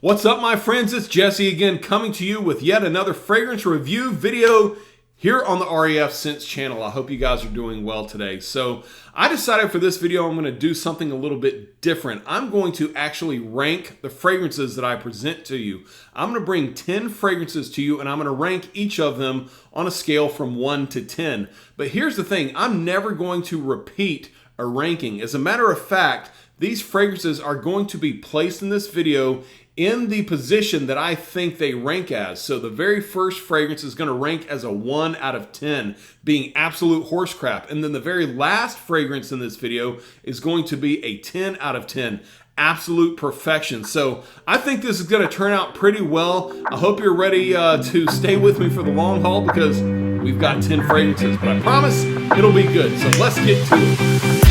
What's up, my friends? It's Jesse again, coming to you with yet another fragrance review video here on the REF Scents channel. I hope you guys are doing well today. So I decided for this video I'm going to do something a little bit different. I'm going to actually rank the fragrances that I present to you. I'm going to bring 10 fragrances to you and I'm going to rank each of them on a scale from 1 to 10. But here's the thing, I'm never going to repeat a ranking. As a matter of fact, these fragrances are going to be placed in this video in the position that I think they rank as. So the very first fragrance is going to rank as a 1 out of 10, being absolute horse crap. And then the very last fragrance in this video is going to be a 10 out of 10, absolute perfection. So I think this is going to turn out pretty well. I hope you're ready to stay with me for the long haul because we've got 10 fragrances, but I promise it'll be good. So let's get to it.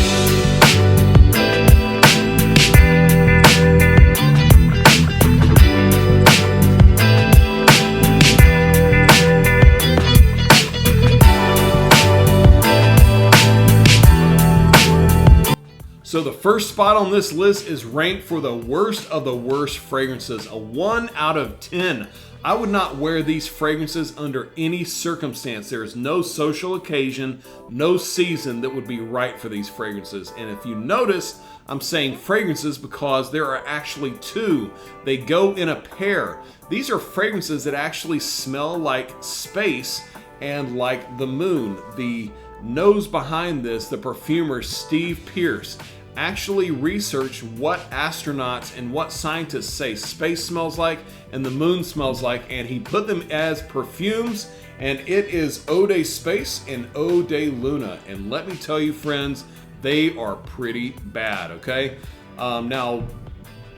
So the first spot on this list is ranked for the worst of the worst fragrances, a 1 out of 10. I would not wear these fragrances under any circumstance. There is no social occasion, no season that would be right for these fragrances. And if you notice, I'm saying fragrances because there are actually two. They go in a pair. These are fragrances that actually smell like space and like the moon. The nose behind this, the perfumer Steve Pierce, actually researched what astronauts and what scientists say space smells like and the moon smells like, and he put them as perfumes, and it is Oday Space and Oday Luna. And let me tell you, friends, they are pretty bad, okay? Now,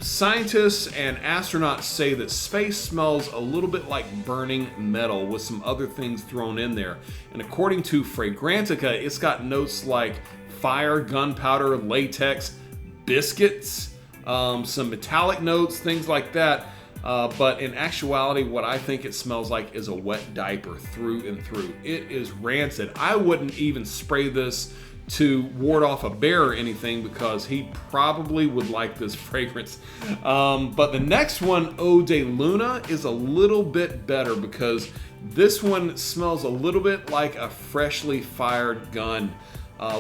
scientists and astronauts say that space smells a little bit like burning metal with some other things thrown in there. And according to Fragrantica, it's got notes like fire, gunpowder, latex, biscuits, some metallic notes, things like that. But in actuality, what I think it smells like is a wet diaper through and through. It is rancid. I wouldn't even spray this to ward off a bear or anything because he probably would like this fragrance. But the next one, Oday Luna, is a little bit better because this one smells a little bit like a freshly fired gun.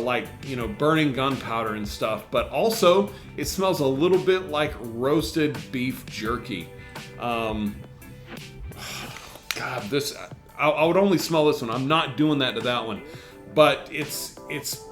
Like, you know, burning gunpowder and stuff, but also it smells a little bit like roasted beef jerky. God, this, I would only smell this one. I'm not doing that to that one, but it's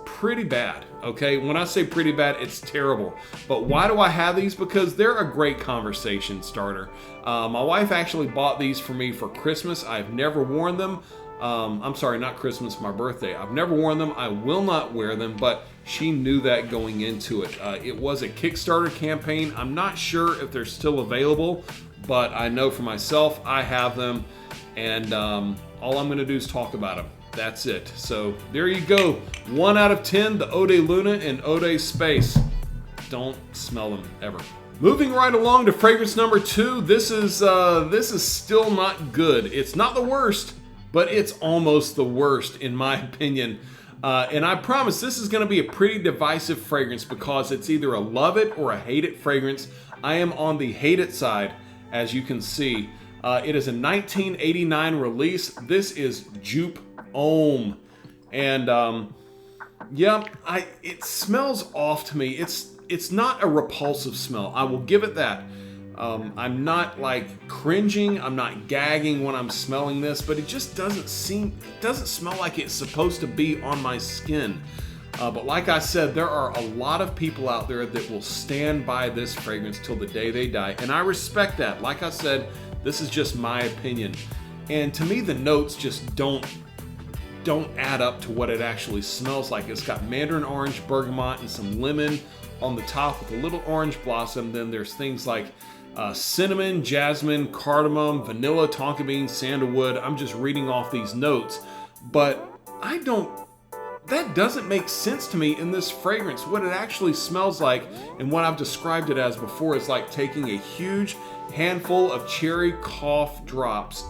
pretty bad, okay? When I say pretty bad, it's terrible. But why do I have these? Because they're a great conversation starter. My wife actually bought these for me for Christmas. I've never worn them. I'm sorry, not Christmas, my birthday. I've never worn them. I will not wear them, but she knew that going into it. It was a Kickstarter campaign. I'm not sure if they're still available, but I know for myself, I have them, and all I'm gonna do is talk about them. That's it. So there you go. 1 out of 10, the Oday Luna and Oday Space. Don't smell them ever. Moving right along to fragrance number 2. This is still not good. It's not the worst, but it's almost the worst in my opinion. And I promise this is gonna be a pretty divisive fragrance because it's either a love it or a hate it fragrance. I am on the hate it side, as you can see. It is a 1989 release. This is Juche Ohm. And yeah, it smells off to me. It's not a repulsive smell, I will give it that. I'm not like cringing, I'm not gagging when I'm smelling this, but it just doesn't smell like it's supposed to be on my skin. But like I said, there are a lot of people out there that will stand by this fragrance till the day they die, and I respect that. Like I said, this is just my opinion. And to me, the notes just don't add up to what it actually smells like. It's got mandarin orange, bergamot, and some lemon on the top with a little orange blossom. Then there's things like cinnamon, jasmine, cardamom, vanilla, tonka bean, sandalwood. I'm just reading off these notes, but that doesn't make sense to me in this fragrance. What it actually smells like and what I've described it as before is like taking a huge handful of cherry cough drops,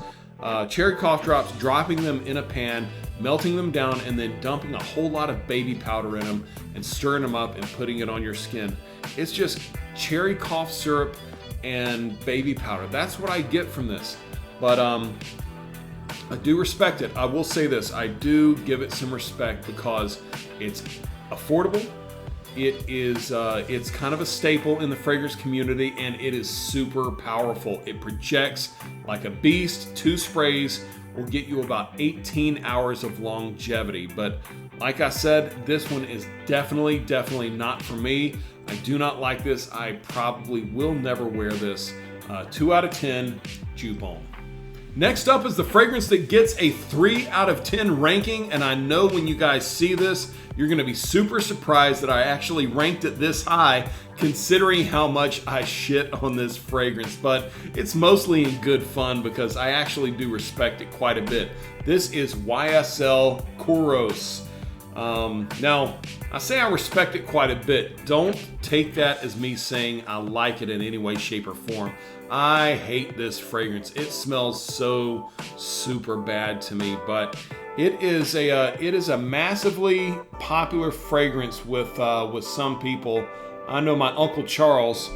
dropping them in a pan, melting them down, and then dumping a whole lot of baby powder in them and stirring them up and putting it on your skin. It's just cherry cough syrup and baby powder. That's what I get from this. But I do respect it. I will say this, I do give it some respect because it's affordable. It is, it's kind of a staple in the fragrance community, and it is super powerful. It projects like a beast. 2 sprays will get you about 18 hours of longevity. But like I said, this one is definitely not for me. I do not like this. I probably will never wear this. 2 out of 10, Juche Ohm. Next up is the fragrance that gets a 3 out of 10 ranking, and I know when you guys see this, you're gonna be super surprised that I actually ranked it this high, considering how much I shit on this fragrance, but it's mostly in good fun because I actually do respect it quite a bit. This is YSL Chros. Now, I say I respect it quite a bit. Don't take that as me saying I like it in any way, shape, or form. I hate this fragrance. It smells so super bad to me, but it is a massively popular fragrance with some people. I know my Uncle Charles.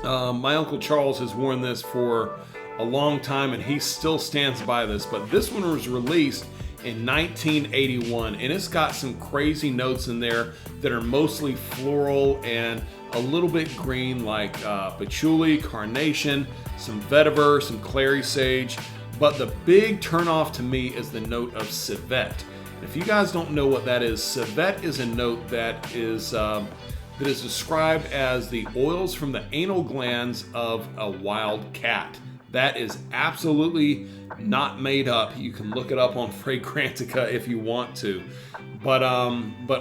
My Uncle Charles has worn this for a long time, and he still stands by this. But this one was released in 1981, and it's got some crazy notes in there that are mostly floral and a little bit green, like patchouli, carnation, some vetiver, some clary sage. But the big turnoff to me is the note of civet. If you guys don't know what that is, civet is a note that is described as the oils from the anal glands of a wild cat. That is absolutely not made up. You can look it up on Fragrantica if you want to. But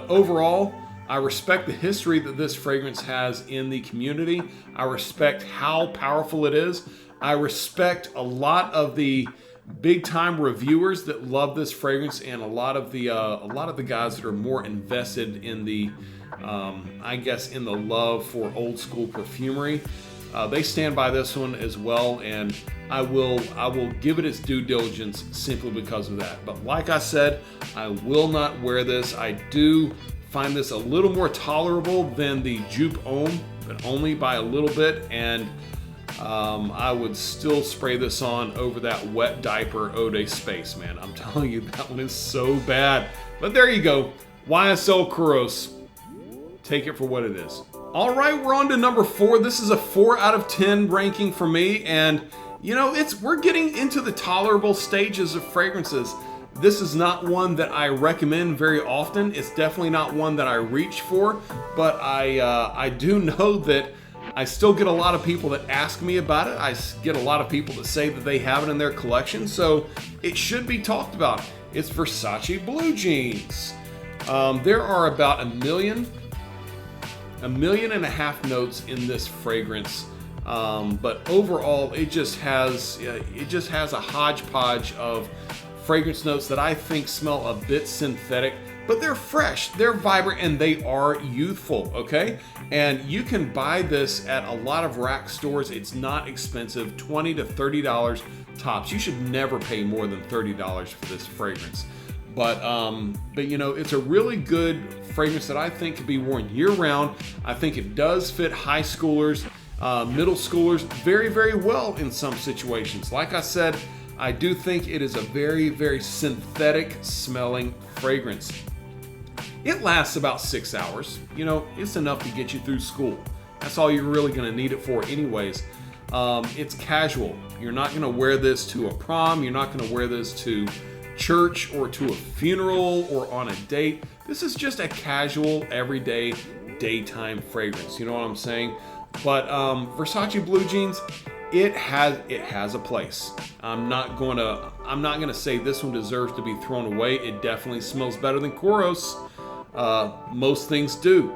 overall, I respect the history that this fragrance has in the community. I respect how powerful it is. I respect a lot of the big time reviewers that love this fragrance, and a lot of the guys that are more invested in the I guess in the love for old school perfumery. They stand by this one as well, and I will give it its due diligence simply because of that. But like I said, I will not wear this. I do find this a little more tolerable than the Juche Ohm, but only by a little bit, and I would still spray this on over that wet diaper Oday space, man. I'm telling you, that one is so bad. But there you go, YSL Chros. Take it for what it is. All right, we're on to number 4. This is a 4 out of 10 ranking for me, and you know, we're getting into the tolerable stages of fragrances. This is not one that I recommend very often. It's definitely not one that I reach for, but I do know that I still get a lot of people that ask me about it. I get a lot of people that say that they have it in their collection, so it should be talked about. It's Versace Blue Jeans. There are about 1.5 million notes in this fragrance, but overall it just has a hodgepodge of fragrance notes that I think smell a bit synthetic, but they're fresh, they're vibrant, and they are youthful, okay? And you can buy this at a lot of rack stores. It's not expensive, $20 to $30 tops. You should never pay more than $30 for this fragrance. But you know, it's a really good fragrance that I think could be worn year-round. I think it does fit high schoolers, middle schoolers very, very well in some situations. Like I said, I do think it is a very, very synthetic smelling fragrance. It lasts about 6 hours. You know, it's enough to get you through school. That's all you're really gonna need it for anyways. It's casual. You're not gonna wear this to a prom. You're not gonna wear this to church or to a funeral or on a date. This is just a casual, everyday, daytime fragrance. You know what I'm saying? But Versace Blue Jeans, it has a place. I'm not gonna say this one deserves to be thrown away. It definitely smells better than Chros. Most things do,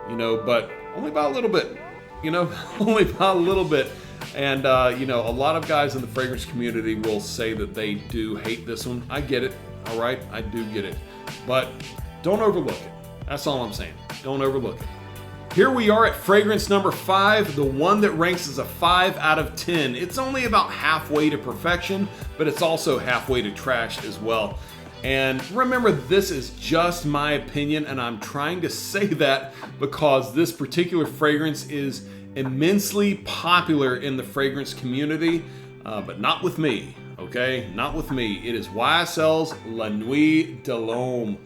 you know, but only by a little bit. You know, only by a little bit. And you know, a lot of guys in the fragrance community will say that they do hate this one. I get it. All right, I do get it. But don't overlook it. That's all I'm saying. Don't overlook it. Here we are at fragrance number 5, the one that ranks as a 5 out of 10. It's only about halfway to perfection, but it's also halfway to trash as well. And remember, this is just my opinion, and I'm trying to say that because this particular fragrance is immensely popular in the fragrance community, but not with me, okay? Not with me. It is YSL's La Nuit de l'Homme.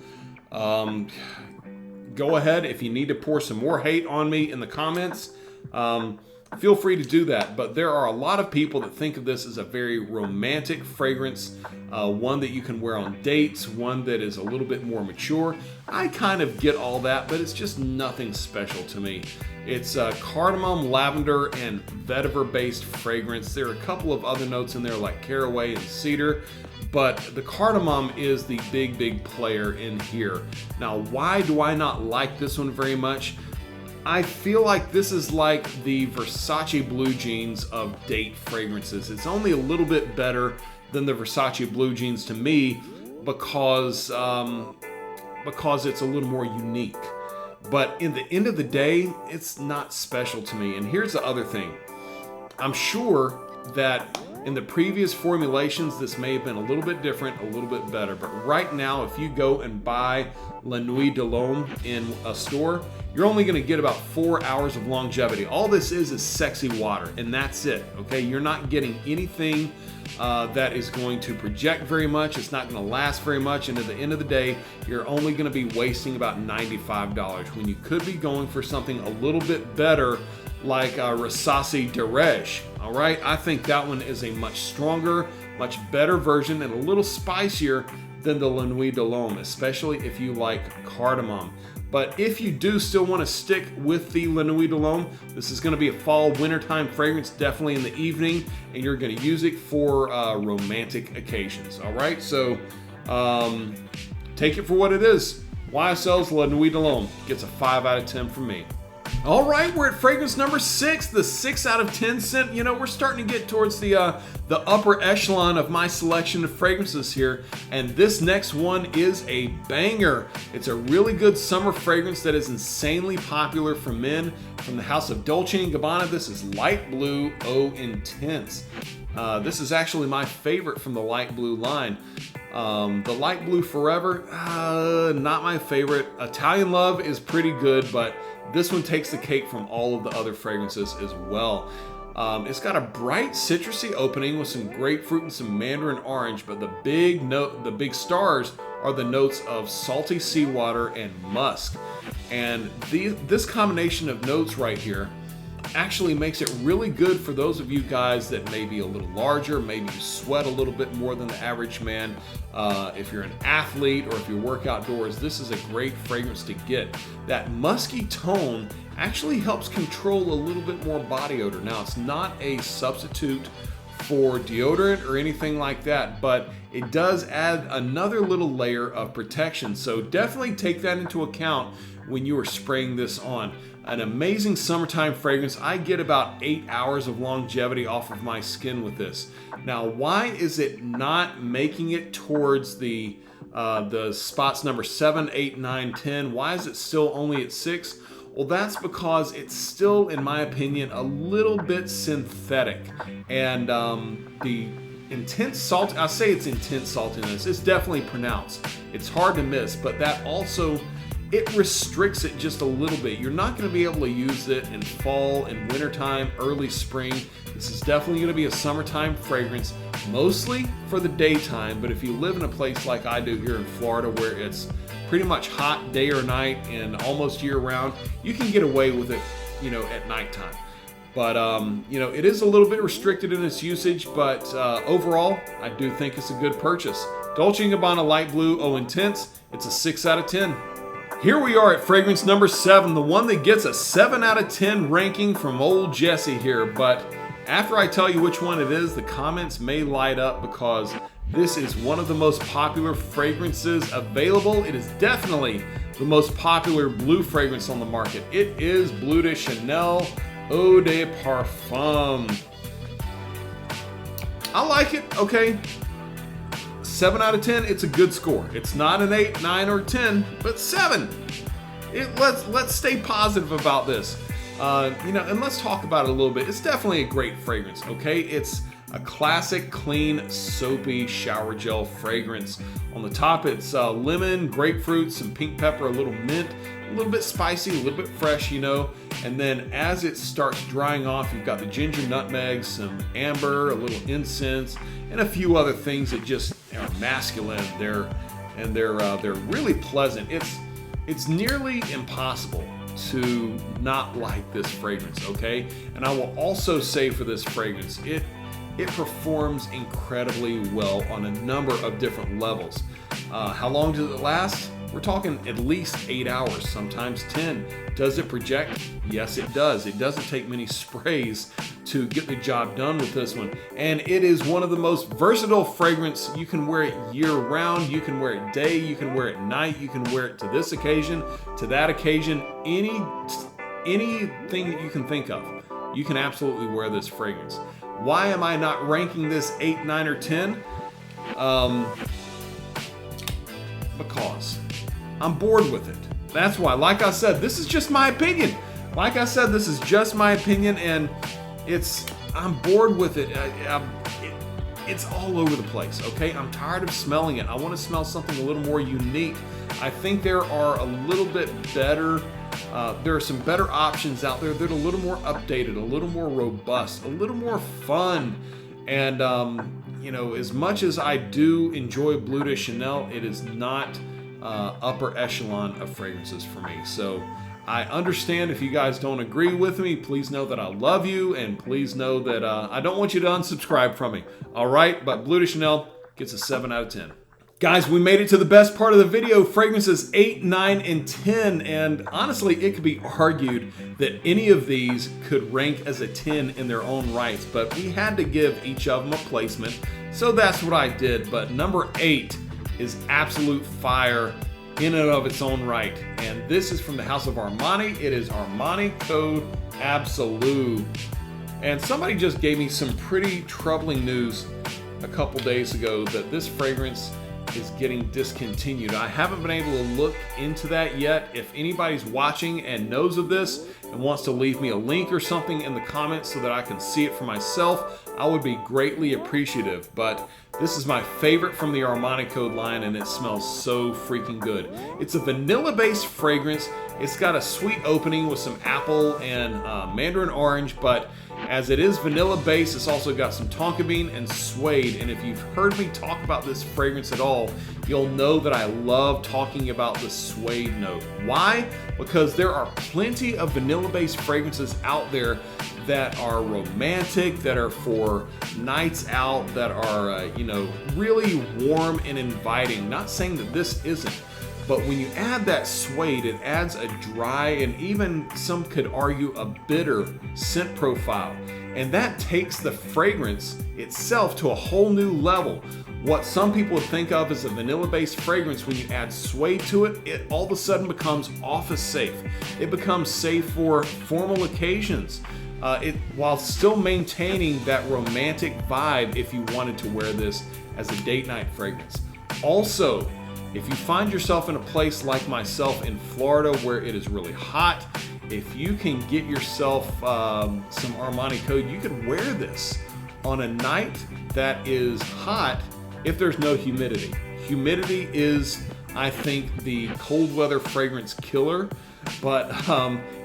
Go ahead, if you need to pour some more hate on me in the comments, feel free to do that. But there are a lot of people that think of this as a very romantic fragrance, one that you can wear on dates, one that is a little bit more mature. I kind of get all that, but it's just nothing special to me. It's cardamom, lavender, and vetiver based fragrance. There are a couple of other notes in there like caraway and cedar, but the cardamom is the big player in here. Now, why do I not like this one very much? I feel like this is like the Versace Blue Jeans of date fragrances. It's only a little bit better than the Versace Blue Jeans to me because it's a little more unique. But in the end of the day, it's not special to me. And here's the other thing. I'm sure that in the previous formulations, this may have been a little bit different, a little bit better. But right now, if you go and buy La Nuit de l'Homme in a store, you're only going to get about 4 hours of longevity. All this is sexy water, and that's it, okay? You're not getting anything that is going to project very much. It's not going to last very much, and at the end of the day, you're only going to be wasting about $95 when you could be going for something a little bit better like Versace Direge. All right, I think that one is a much stronger, much better version and a little spicier than the La Nuit de l'Homme, especially if you like cardamom. But if you do still want to stick with the La Nuit de l'Homme, this is going to be a fall wintertime fragrance, definitely in the evening, and you're going to use it for romantic occasions. All right, so take it for what it is. YSL's La Nuit de l'Homme gets a 5 out of 10 from me. All right, we're at fragrance number 6, the 6 out of 10 scent. You know, we're starting to get towards the upper echelon of my selection of fragrances here, and this next one is a banger. It's a really good summer fragrance that is insanely popular for men from the house of Dolce & Gabbana. This is Light Blue Eau Intense. This is actually my favorite from the Light Blue line. The Light Blue Forever, not my favorite. Italian Love is pretty good, but this one takes the cake from all of the other fragrances as well. It's got a bright citrusy opening with some grapefruit and some mandarin orange, but the big stars are the notes of salty seawater and musk. And this combination of notes right here actually makes it really good for those of you guys that may be a little larger, maybe you sweat a little bit more than the average man. If you're an athlete or if you work outdoors, this is a great fragrance to get. That musky tone actually helps control a little bit more body odor. Now, it's not a substitute for deodorant or anything like that, but it does add another little layer of protection. So definitely take that into account when you are spraying this on. An amazing summertime fragrance. I get about 8 hours of longevity off of my skin with this. Now, why is it not making it towards the spots number 7, 8, 9, 10? Why is it still only at 6? Well, that's because it's still, in my opinion, a little bit synthetic. And the intense salt, I say it's intense saltiness, it's definitely pronounced. It's hard to miss, but that also, it restricts it just a little bit. You're not going to be able to use it in fall and wintertime, early spring. This is definitely going to be a summertime fragrance, mostly for the daytime. But if you live in a place like I do here in Florida, where it's pretty much hot day or night and almost year round, you can get away with it, you know, at nighttime. But, you know, it is a little bit restricted in its usage, but overall, I do think it's a good purchase. Dolce & Gabbana Light Blue Eau Intense, it's a 6 out of 10. Here we are at fragrance number 7, the one that gets a 7 out of 10 ranking from old Jesse here. But after I tell you which one it is, the comments may light up because this is one of the most popular fragrances available. It is definitely the most popular blue fragrance on the market. It is Bleu de Chanel Eau de Parfum. I like it, okay. 7 out of 10, it's a good score. It's not an 8, 9, or 10, but 7. Let's stay positive about this. You know, and let's talk about it a little bit. It's definitely a great fragrance, okay? It's a classic, clean, soapy shower gel fragrance. On the top, it's lemon, grapefruit, some pink pepper, a little mint, a little bit spicy, a little bit fresh, you know. And then as it starts drying off, you've got the ginger nutmeg, some amber, a little incense, and a few other things that just are masculine. They're really pleasant. It's nearly impossible to not like this fragrance, okay? And I will also say for this fragrance, it performs incredibly well on a number of different levels. How long does it last? We're talking at least 8 hours, sometimes 10. Does it project? Yes, it does. It doesn't take many sprays to get the job done with this one. And it is one of the most versatile fragrance. You can wear it year round. You can wear it day. You can wear it night. You can wear it to this occasion, to that occasion, anything that you can think of. You can absolutely wear this fragrance. Why am I not ranking this 8, 9, or 10? Because I'm bored with it. That's why. Like I said, this is just my opinion. And I'm bored with it. It's all over the place, okay? I'm tired of smelling it. I want to smell something a little more unique. I think there are a little bit better, there are some better options out there that are a little more updated, a little more robust, a little more fun. And, you know, as much as I do enjoy Bleu de Chanel, it is not upper echelon of fragrances for me. So I understand if you guys don't agree with me. Please know that I love you, and please know that I don't want you to unsubscribe from me. All right, but Bleu de Chanel gets a 7 out of 10. Guys, we made it to the best part of the video, fragrances 8, 9, and 10. And honestly, it could be argued that any of these could rank as a 10 in their own rights, but we had to give each of them a placement. So that's what I did. But number 8 is absolute fire in and of its own right. And this is from the house of Armani. It is Armani Code Absolu. And somebody just gave me some pretty troubling news a couple days ago that this fragrance is getting discontinued. I haven't been able to look into that yet. If anybody's watching and knows of this and wants to leave me a link or something in the comments so that I can see it for myself, I would be greatly appreciative. But this is my favorite from the Armani Code line, and it smells so freaking good. It's a vanilla-based fragrance. It's got a sweet opening with some apple and mandarin orange, but as it is vanilla-based, it's also got some tonka bean and suede. And if you've heard me talk about this fragrance at all, you'll know that I love talking about the suede note. Why? Because there are plenty of vanilla-based fragrances out there that are romantic, that are for nights out, that are, you know, really warm and inviting. Not saying that this isn't, but when you add that suede, it adds a dry and even some could argue a bitter scent profile. And that takes the fragrance itself to a whole new level. What some people would think of as a vanilla-based fragrance, when you add suede to it, it all of a sudden becomes office safe. It becomes safe for formal occasions. While still maintaining that romantic vibe if you wanted to wear this as a date night fragrance. Also, if you find yourself in a place like myself in Florida where it is really hot, if you can get yourself some Armani Code, you could wear this on a night that is hot if there's no humidity. Humidity is, I think, the cold weather fragrance killer. But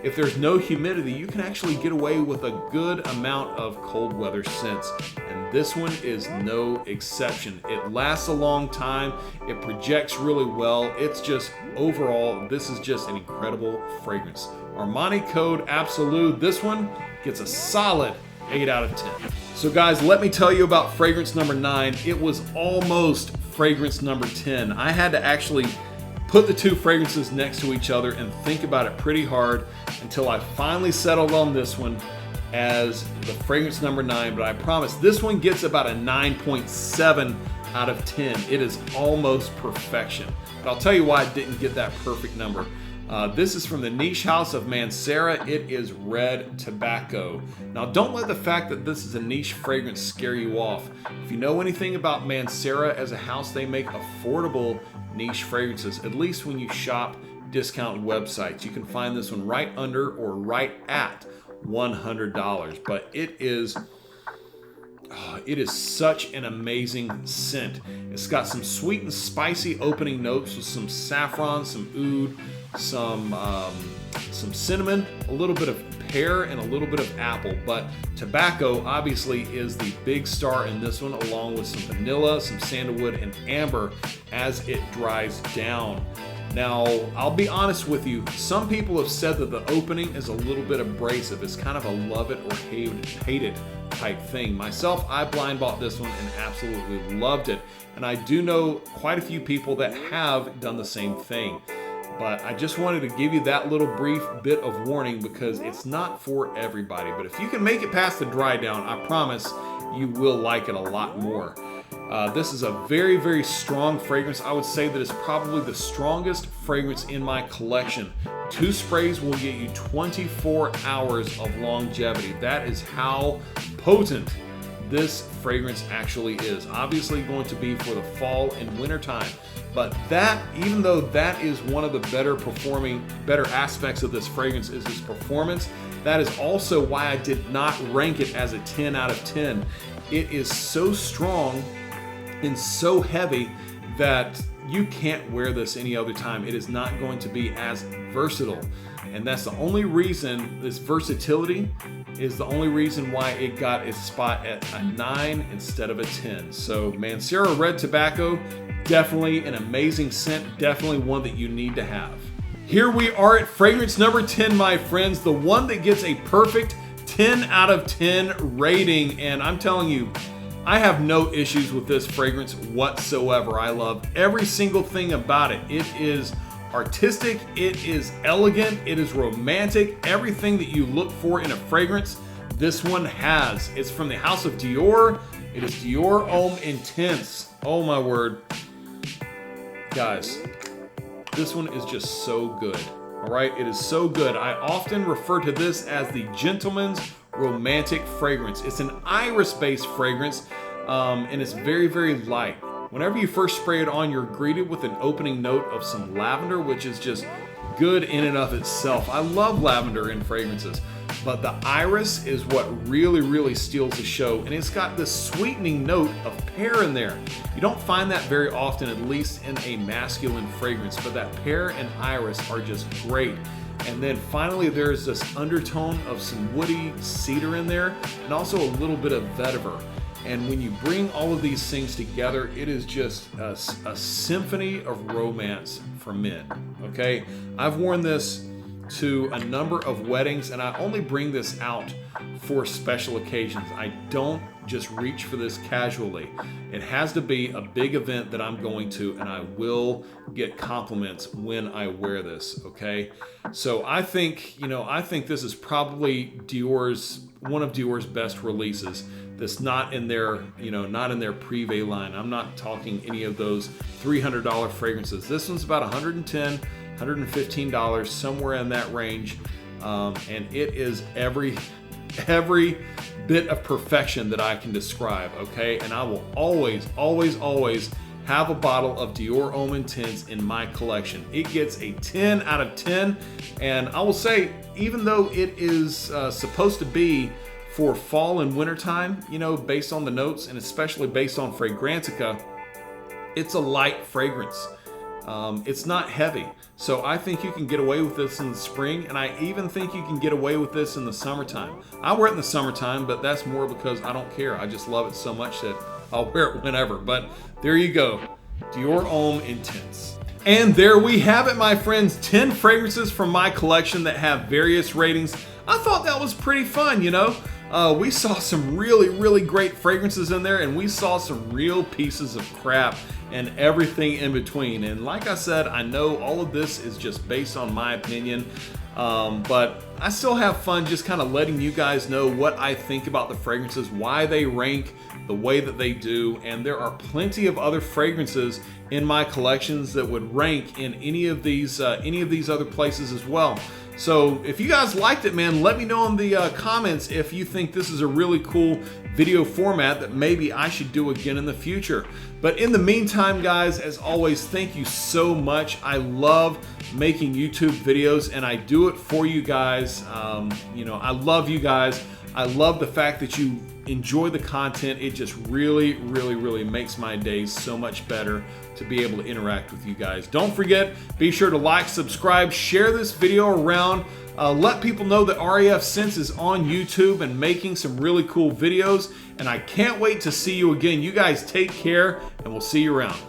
if there's no humidity, you can actually get away with a good amount of cold weather scents. And this one is no exception. It lasts a long time. It projects really well. It's just, overall, this is just an incredible fragrance. Armani Code Absolu, this one gets a solid 8 out of 10. So guys, let me tell you about fragrance number 9. It was almost fragrance number 10. I had to actually put the two fragrances next to each other and think about it pretty hard until I finally settled on this one as the fragrance number 9. But I promise this one gets about a 9.7 out of 10. It is almost perfection. But I'll tell you why I didn't get that perfect number. This is from the niche house of Mancera. It is Red Tobacco. Now, don't let the fact that this is a niche fragrance scare you off. If you know anything about Mancera as a house, they make affordable niche fragrances, at least when you shop discount websites. You can find this one right under or right at $100. But it is it is such an amazing scent. It's got some sweet and spicy opening notes with some saffron, some oud, some cinnamon, a little bit of pear, and a little bit of apple. But tobacco obviously is the big star in this one, along with some vanilla, some sandalwood, and amber as it dries down. Now, I'll be honest with you, some people have said that the opening is a little bit abrasive. It's kind of a love it or hate it type thing. Myself, I blind bought this one and absolutely loved it. And I do know quite a few people that have done the same thing. But I just wanted to give you that little brief bit of warning because it's not for everybody. But if you can make it past the dry down, I promise you will like it a lot more. This is a very, very strong fragrance. I would say that it's probably the strongest fragrance in my collection. 2 sprays will get you 24 hours of longevity. That is how potent this fragrance actually is. Obviously going to be for the fall and winter time. But that, even though that is one of the better aspects of this fragrance is its performance, that is also why I did not rank it as a 10 out of 10. It is so strong and so heavy that you can't wear this any other time. It is not going to be as versatile. And that's the only reason, this versatility is the only reason why it got its spot at a 9 instead of a 10. So Mancera Red Tobacco, definitely an amazing scent, definitely one that you need to have. Here we are at fragrance number 10, my friends, the one that gets a perfect 10 out of 10 rating. And I'm telling you, I have no issues with this fragrance whatsoever. I love every single thing about it. It is artistic, it is elegant, it is romantic. Everything that you look for in a fragrance, this one has. It's from the house of Dior. It is Juche Ohm Intense. Oh my word. Guys, this one is just so good. All right, it is so good. I often refer to this as the gentleman's romantic fragrance. It's an iris-based fragrance, and it's very, very light. Whenever you first spray it on, you're greeted with an opening note of some lavender, which is just good in and of itself. I love lavender in fragrances, but the iris is what really, really steals the show, and it's got this sweetening note of pear in there. You don't find that very often, at least in a masculine fragrance, but that pear and iris are just great. And then finally, there's this undertone of some woody cedar in there, and also a little bit of vetiver. And when you bring all of these things together, it is just a symphony of romance for men, okay? I've worn this to a number of weddings, and I only bring this out for special occasions. I don't just reach for this casually. It has to be a big event that I'm going to, and I will get compliments when I wear this, okay? So I think this is probably one of Dior's best releases. That's not in their, not in their Privé line. I'm not talking any of those $300 fragrances. This one's about $110, $115, somewhere in that range. And it is every bit of perfection that I can describe, okay? And I will always, always, always have a bottle of Juche Ohm Intense in my collection. It gets a 10 out of 10. And I will say, even though it is supposed to be for fall and winter time, based on the notes and especially based on Fragrantica, it's a light fragrance. It's not heavy. So I think you can get away with this in the spring, and I even think you can get away with this in the summertime. I wear it in the summertime, but that's more because I don't care. I just love it so much that I'll wear it whenever. But there you go, Juche Ohm Intense. And there we have it, my friends, 10 fragrances from my collection that have various ratings. I thought that was pretty fun, we saw some really, really great fragrances in there, and we saw some real pieces of crap and everything in between. And like I said, I know all of this is just based on my opinion, but I still have fun just kind of letting you guys know what I think about the fragrances, why they rank the way that they do. And there are plenty of other fragrances in my collections that would rank in any of these other places as well. So if you guys liked it, man, let me know in the comments if you think this is a really cool video format that maybe I should do again in the future. But in the meantime, guys, as always, thank you so much. I love making YouTube videos, and I do it for you guys. I love you guys. I love the fact that you enjoy the content. It just really, really, really makes my days so much better to be able to interact with you guys. Don't forget, be sure to like, subscribe, share this video around. Let people know that RAF Sense is on YouTube and making some really cool videos. And I can't wait to see you again. You guys take care, and we'll see you around.